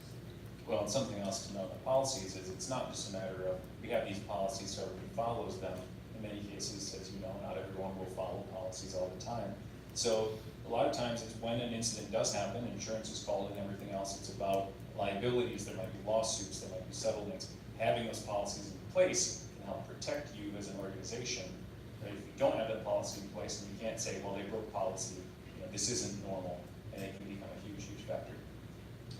Well, and something else to know about policies is it's not just a matter of, we have these policies so everybody follows them. In many cases, as you know, not everyone will follow policies all the time. So a lot of times it's when an incident does happen, insurance is called and everything else, it's about liabilities, there might be lawsuits, there might be settlements. Having those policies in place can help protect you as an organization. Right? If you don't have that policy in place, then you can't say, well, they broke policy, this isn't normal, and it can become a huge, huge factor.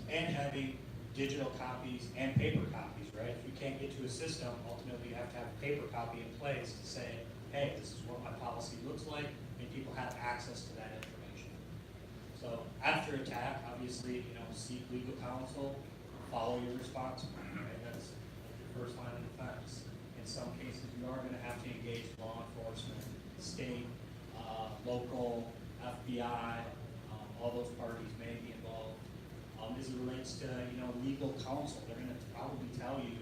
And having digital copies and paper copies, right? If you can't get to a system, ultimately you have to have a paper copy in place to say, hey, this is what my policy looks like, and people have access to that information. So after attack, obviously, seek legal counsel, follow your response plan, right? That's your first line of defense. In some cases, you are going to have to engage law enforcement, state, local, FBI, all those parties may be involved. As it relates to, legal counsel, they're going to probably tell you,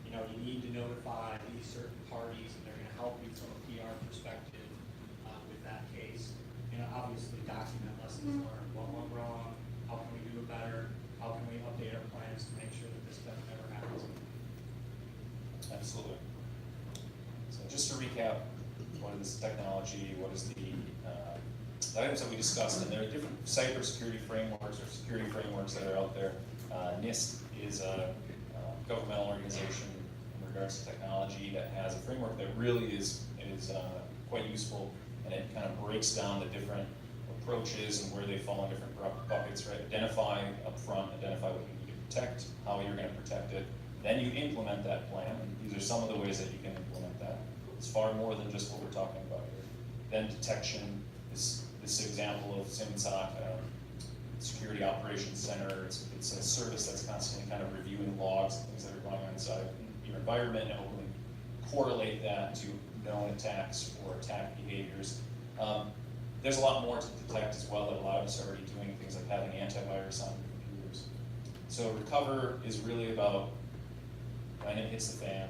you need to notify these certain parties, and they're going to help you from a PR perspective with that case. Obviously document lessons learned, what went wrong, how can we do it better, how can we update our plans to make sure that this stuff never happens again. Absolutely. So just to recap, what is technology, what is the items that we discussed, and there are different cybersecurity frameworks or security frameworks that are out there. NIST is a governmental organization in regards to technology that has a framework that really is quite useful, and it kind of breaks down the different approaches and where they fall in different buckets, right? Identify upfront, identify what you need to protect, how you're going to protect it, then you implement that plan, and these are some of the ways that you can implement that. It's far more than just what we're talking about here. Then detection, this example of SIMSOC, Security Operations Center, it's a service that's constantly kind of reviewing logs and things that are going on inside your environment and hopefully correlate that to known attacks or attack behaviors. There's a lot more to detect as well that a lot of us are already doing, things like having antivirus on your computers. So recover is really about when it hits the fan,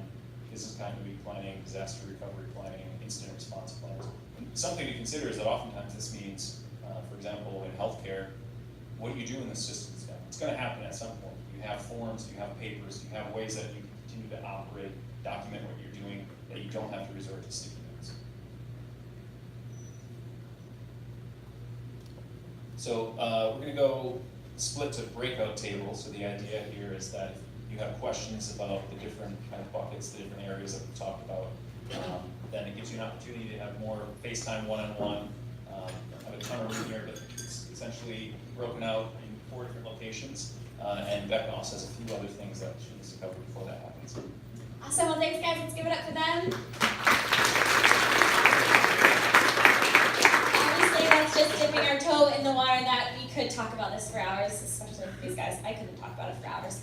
business continuity planning, disaster recovery planning, incident response plans. And something to consider is that oftentimes this means, for example, in healthcare, what do you do when the system's down? It's going to happen at some point. You have forms? Do you have papers? Do you have ways that you can continue to operate, document what you're doing, that you don't have to resort to sticky notes? So we're going to go split to breakout tables. So the idea here is that if you have questions about the different kind of buckets, the different areas that we talked about, then it gives you an opportunity to have more FaceTime one-on-one. I have a ton of room here, but it's essentially broken out in 4 different locations. And Becca also has a few other things that she needs to cover before that happens. Awesome, well thanks guys, let's give it up for them. Obviously that's just dipping our toe in the water that we could talk about this for hours, especially with these guys. I couldn't talk about it for hours.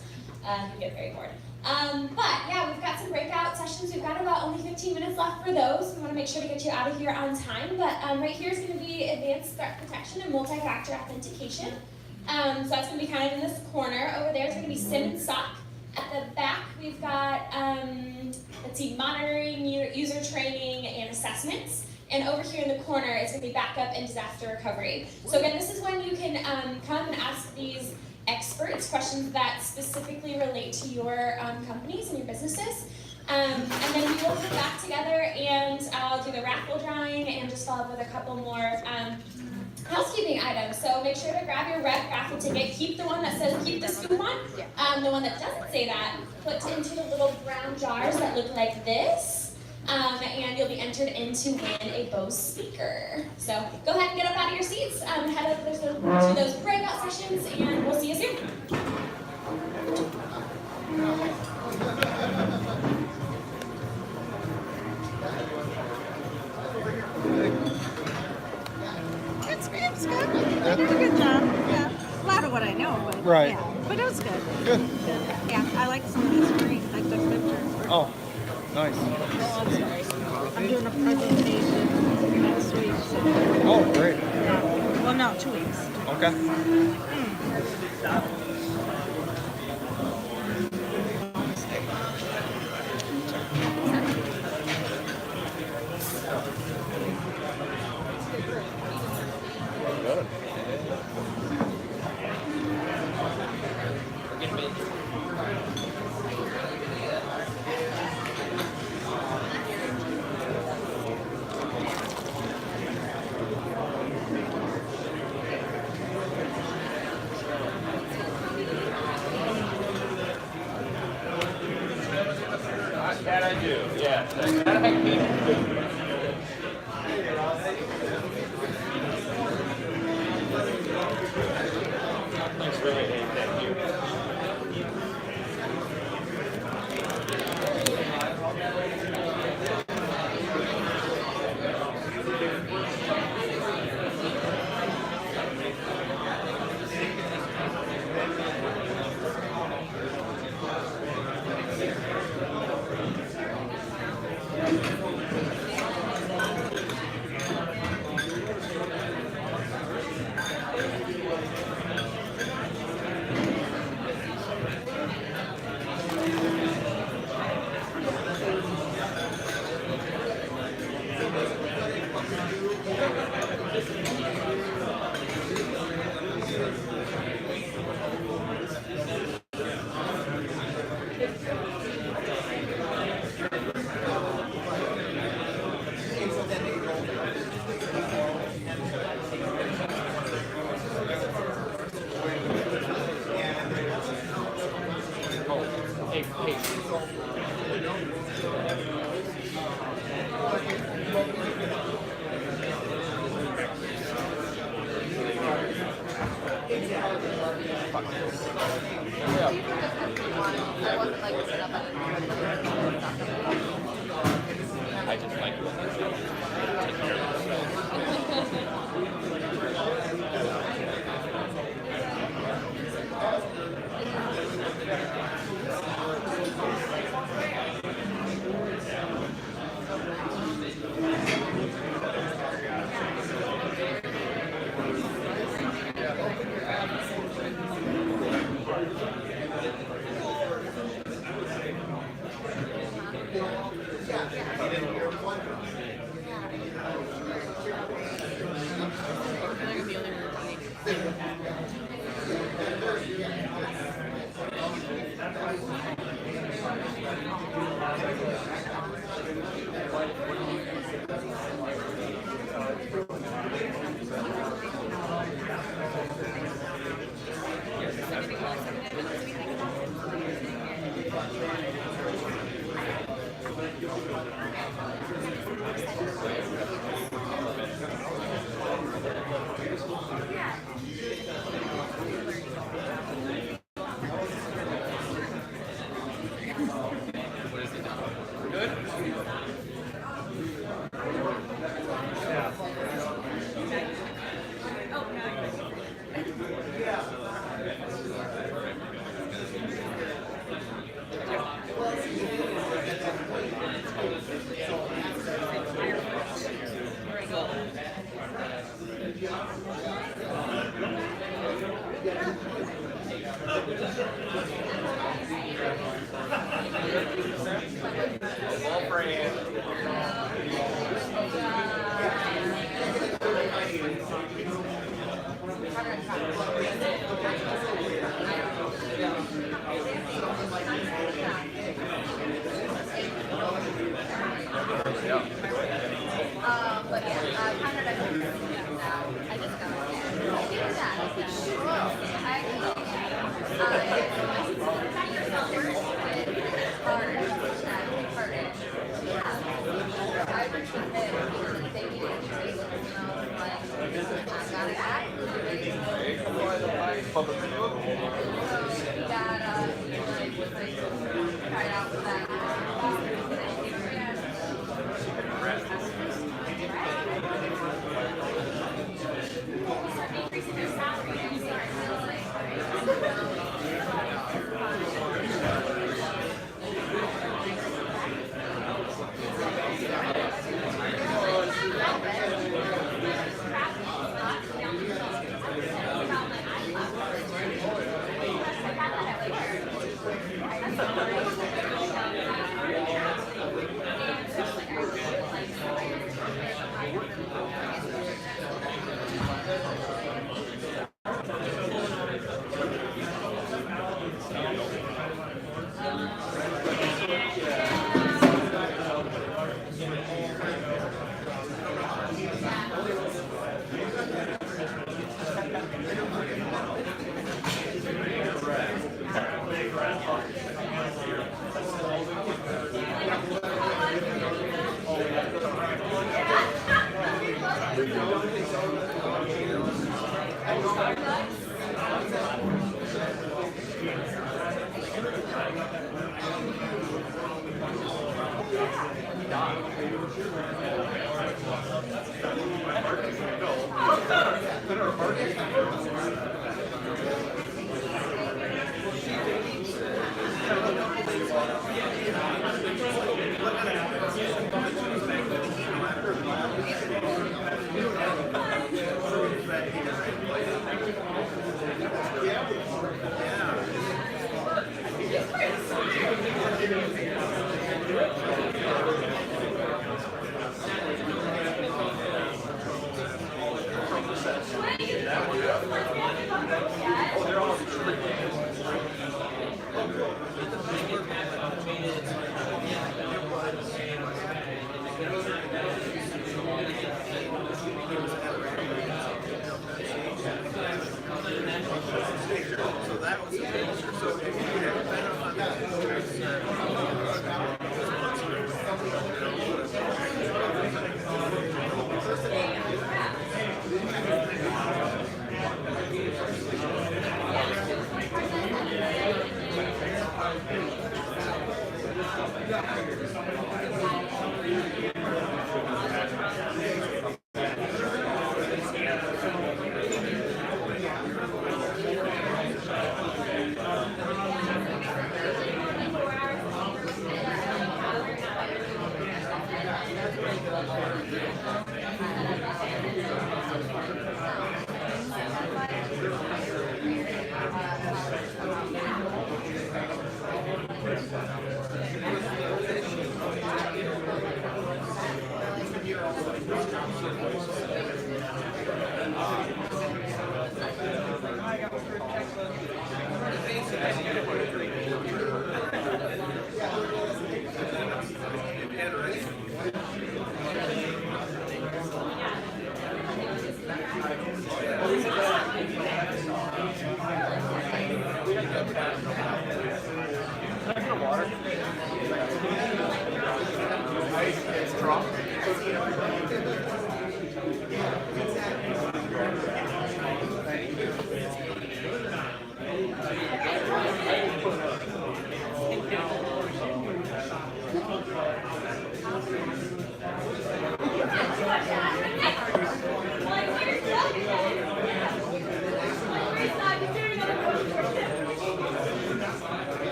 You get very bored. But yeah, we've got some breakout sessions. We've got about only 15 minutes left for those. We want to make sure to get you out of here on time. But right here is going to be advanced threat protection and multi-factor authentication. So that's going to be kind of in this corner. Over there is going to be SIM and SOC. At the back, we've got, let's see, monitoring, user training, and assessments. And over here in the corner is going to be backup and disaster recovery. So again, this is when you can come and ask these experts questions that specifically relate to your companies and your businesses. And then we will come back together and I'll do the raffle drawing and just follow up with a couple more housekeeping items. So make sure to grab your red raffle ticket. Keep the one that says keep the scoop on. The one that doesn't say that, put into the little brown jars that look like this. And you'll be entered in to win a Bose speaker. So go ahead and get up out of your seats, head over to those breakout sessions, and we'll see you soon. It's good. I did a good job. Yeah. A lot of what I know, but right. Yeah. But it was good. Good. Yeah, I like some of these screens. I took pictures. Oh, nice. Oh, I'm sorry. I'm doing a presentation next week. So. Oh, great. Yeah. Well, no, 2 weeks. Okay. That I do, yeah. That I do. Thanks for having me. Thank you. I just like it. Take care of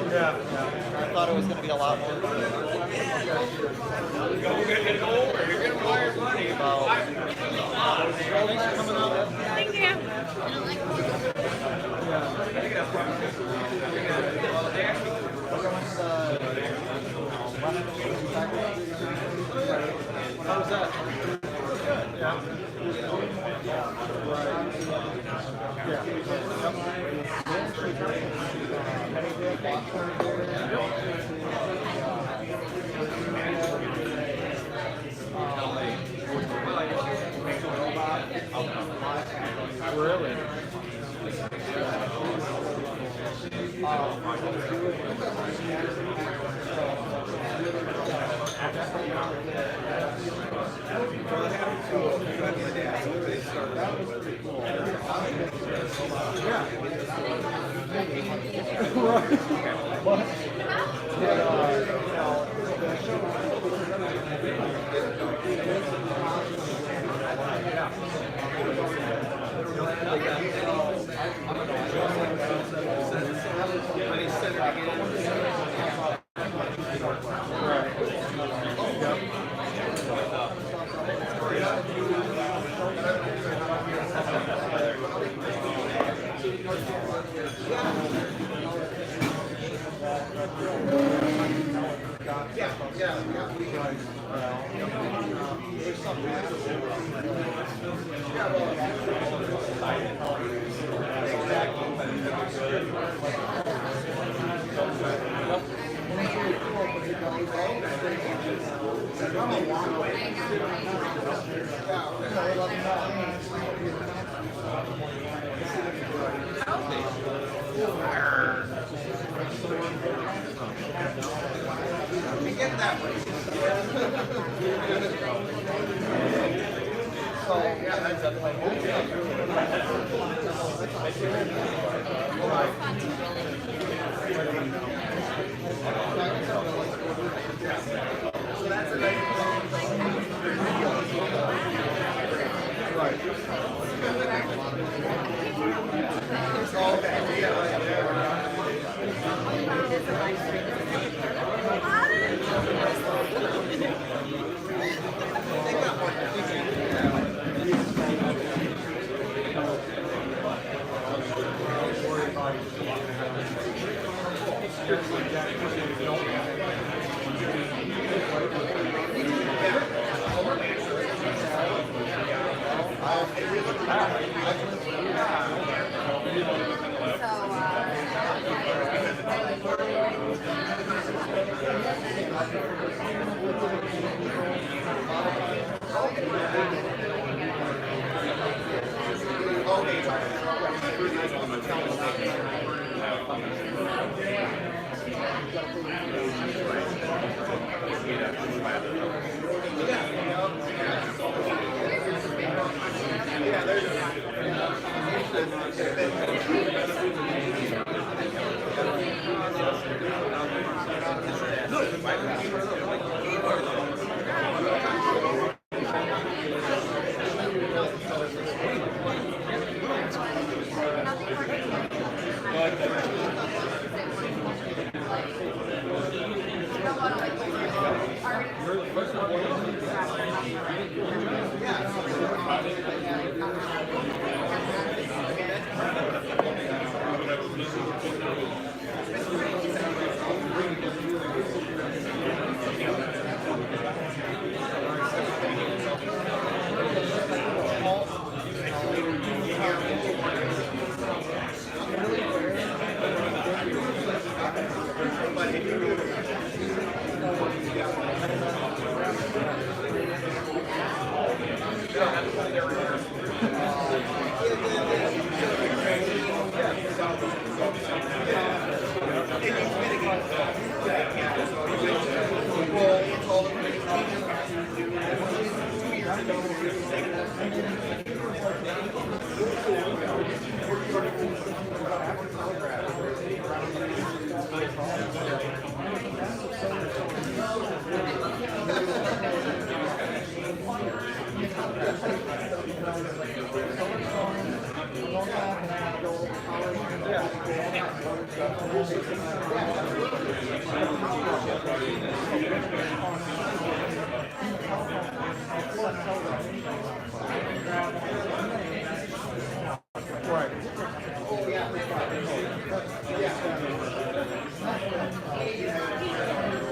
Yeah, I thought it was going to be a lot more. Thanks for coming out. Thank you. How was that? Yeah. Really?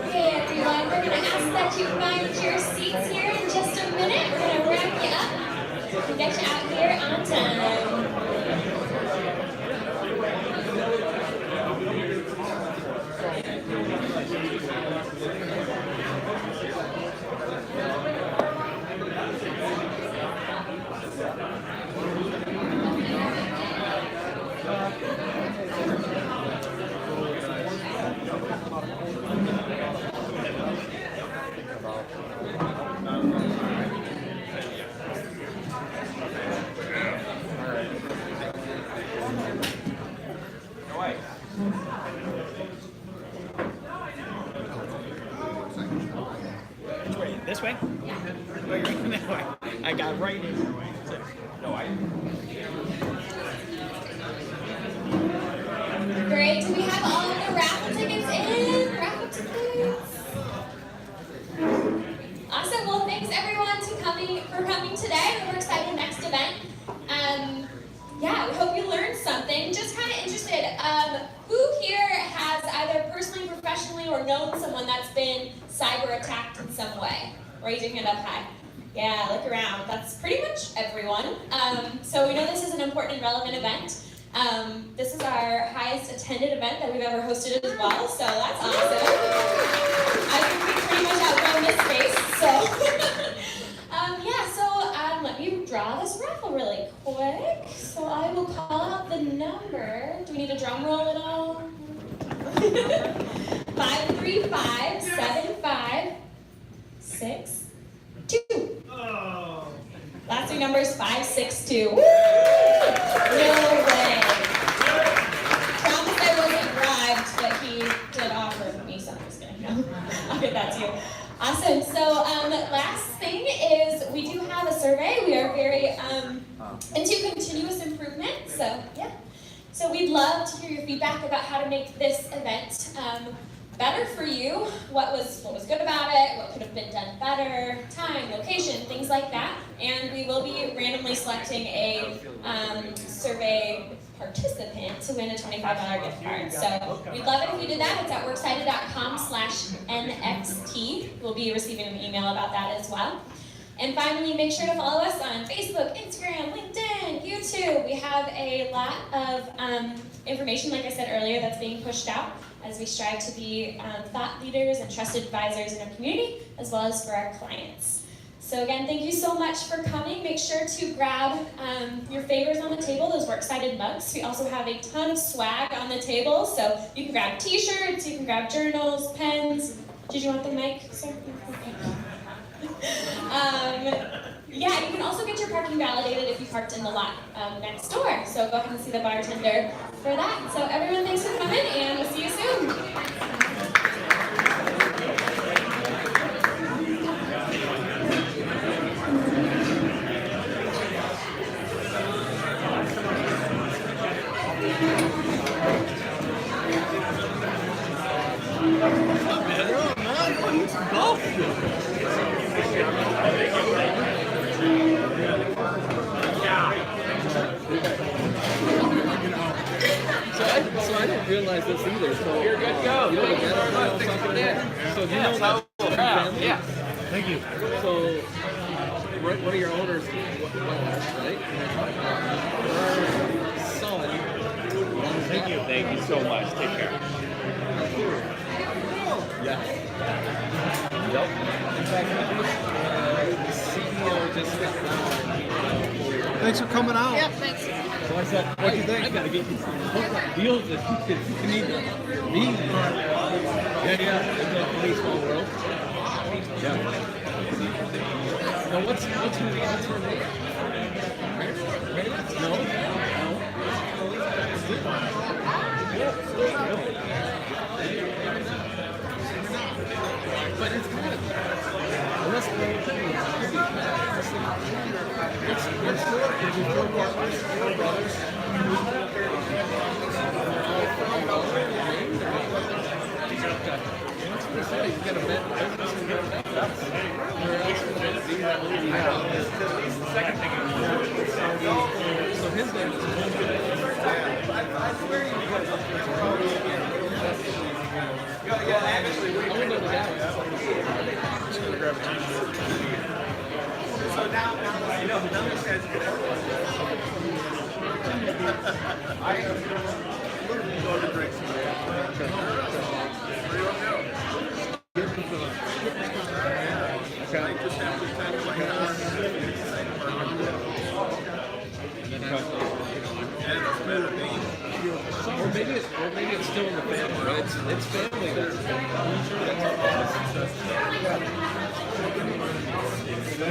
Okay, everyone, we're gonna ask that you find your seats here in just a minute. We're gonna wrap you up and get you out here on time. This way? Yeah. Oh, you're going that way. I got right in your way. No, Great. Do we have all of the raffle tickets in? Raffle tickets. Awesome. Well, thanks everyone for coming today. We're excited next event. Yeah, we hope you learned something. Just kind of interested. Who here has either personally, professionally, or known someone that's been cyber attacked in some way? Raise your hand up high. Yeah, look around. That's pretty much everyone. So we know this is an important and relevant event. This is our highest attended event that we've ever hosted as well, so that's awesome. I think we pretty much outgrown this space, so. Yeah, so let me draw this raffle really quick. So I will call out the number. Do we need a drum roll at all? 535-7562. Last three numbers 562. Woo! No way. Promise I wasn't bribed, but he did offer me something. I'm just kidding. No. I'll get that to you. Awesome. So last thing is we do have a survey. We are very into continuous improvement. So yeah. So we'd love to hear your feedback about how to make this event better for you. What was good about it? What could have been done better? Time, location, things like that. And we will be randomly selecting a survey participant to win a $25 gift card. So we'd love it if you did that. It's at worksighted.com/NXT. We'll be receiving an email about that as well. And finally, make sure to follow us on Facebook, Instagram, LinkedIn, YouTube. We have a lot of information, like I said earlier, that's being pushed out as we strive to be thought leaders and trusted advisors in our community, as well as for our clients. So again, thank you so much for coming. Make sure to grab your favors on the table, those Worksighted mugs. We also have a ton of swag on the table, so you can grab t-shirts, you can grab journals, pens. Did you want the mic, sir? Okay. Yeah, you can also get your parking validated if you parked in the lot next door. So go ahead and see the bartender for that. So everyone, thanks for coming, and we'll see you soon. So I didn't realize this either. So you're good to go. You know the so you know that family? Yeah. Thank you. So one of your owners, right? Son. Thank you. Thank you so much. Take care. Yeah. Yep. In fact, the CEO just stepped down. Thanks for coming out. Yep, thanks. So I said, what do you think? I gotta get you some deals that you need to read. Yeah. It's a funny small world. Yeah. Now what's her name? No. But it's kind of unless it's four partners, four brothers. You get a bit. So his name is actually, I went to the Dallas. Just gonna grab a t-shirt. So now this guy's I go to drink some. Or maybe it's still in the family, but it's family there. I'm sure that's how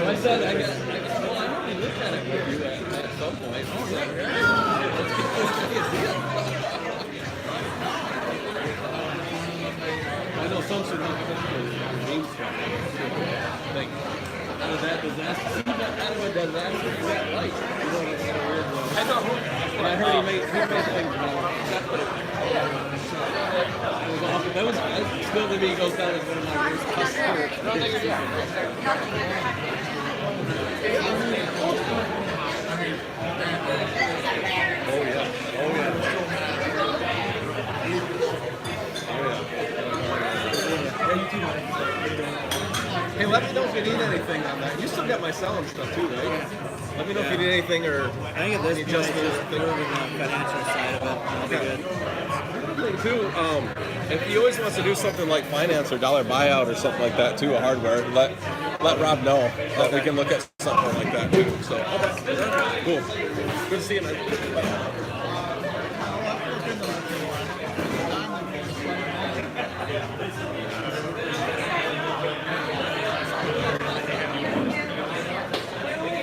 I said, well, I already looked at it with you at some point. I was like, let's get this to be a deal. I know some should not come to names from it. Like, out of that disaster, out of a disaster, you got light. You know, it's kind of weird. I know. And I heard he made things about that was still to me goes down as one of my worst customers. Oh yeah. Hey, let me know if you need anything on that. You still got my selling stuff too, right? Let me know if you need anything or I think at this point, just more of the financial side of it. That'll be good. Thing too, if he always wants to do something like finance or dollar buyout or something like that too, a hardware, let Rob know that we can look at something like that too. So, okay, cool. Good to see you, man.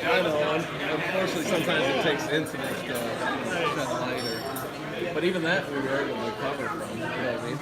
I know. Unfortunately, sometimes it takes incidents to shed light, but even that we were able to recover from. You know what I mean?